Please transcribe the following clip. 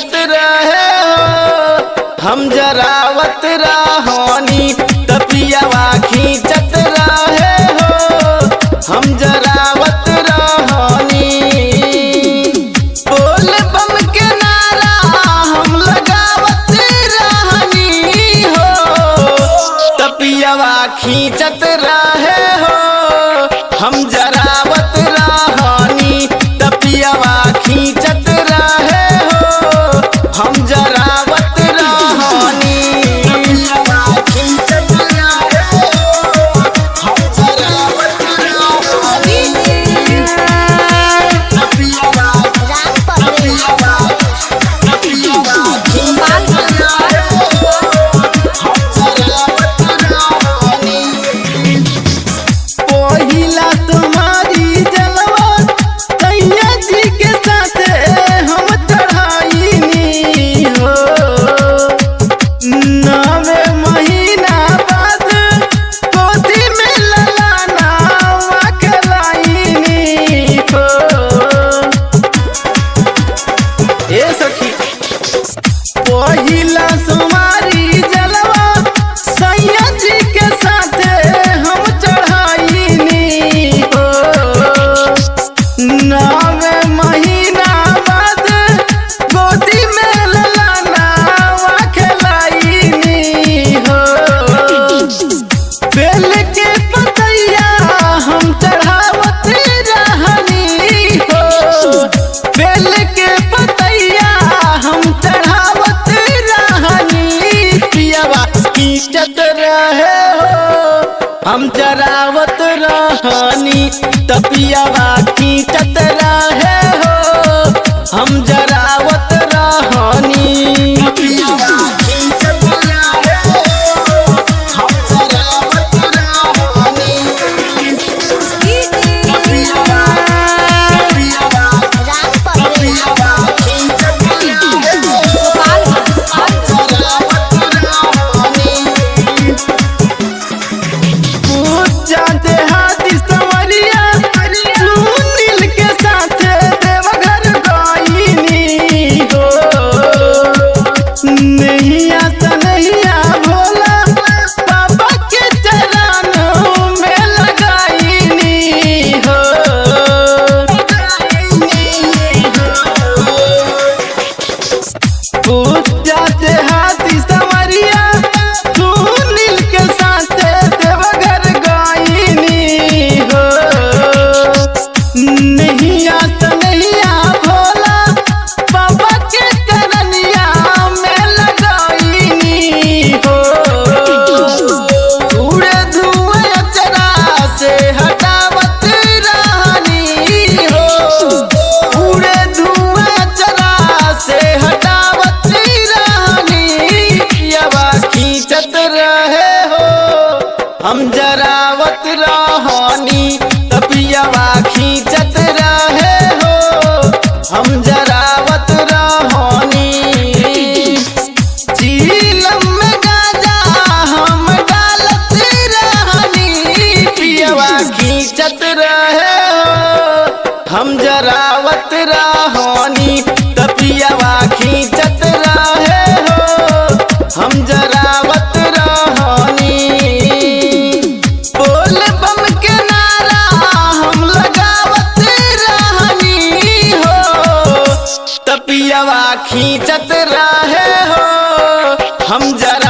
खींचत रहे हो हम जरावत रहनी तपियावा खींचत रहे हो हम जरावत रहनी बोल बम के नारा हम लगावत रहनी हो तपियावा खींचत रहे हो हम जरावत रहनी तपियावा खींचत रहे हो हम जरावत रहनी तपियावा खींचत रहे हो हम जरावत रहनी तपियावा तपियावा तपियावा खींचत रहे हो हम जरावत रहनी पहिला तुम्हारी जलवा कैया जी के साथ हम चढ़ाईनी हो 9 महीना बाद गोदी में ललाना खिलाईनी हो ए सखी पहिला तुम्हारी जलवा सैया जी के साथ हम चढ़ाईनी हो 9 महीना बाद गोदी में ललाना खिलाईनी हो बेल के पतैया हम चढ़ावत रहनी हो बेल के पतैया हम चढ़ावत रहनी पियावा खींचत रहे हो हम जरावत रहनी तपियावा खींचत रहे हो हम जरावत रहनी तपियावा खींचत रहे हो हम जरावत रहनी तपियावा तपियावा तपियावा खींचत रहे हो हम जरावत रहनी पूजा देहाती संवरिया सुनील के साथ देवघर गईनी हो नैया तनैया भोला बाबा के चरण में लगाईनी हो पूजा देहाती संवरिया सुनील के साथ देवघर गईनी हो नैया तनैया भोला बाबा के चरनिया में लगाईनी हो उड़े धुआं अचरा से हटावत रहनी हो उड़े धुआं अचरा से हटावत रहनी पियावा खींचत रहे हो हम जरावत रहनी तपियावा खींचत रहे हो हम जरावत रहनी चीलम में गाजा हम डालत रहनी पियावा खींचत रहे हो हम जरावत रहनी तपियावा खींचत रहे हो हम जरावत रहनी बोल बम के नारा हम लगावत रहनी हो तपियावा खींचत रहे हो हम जरा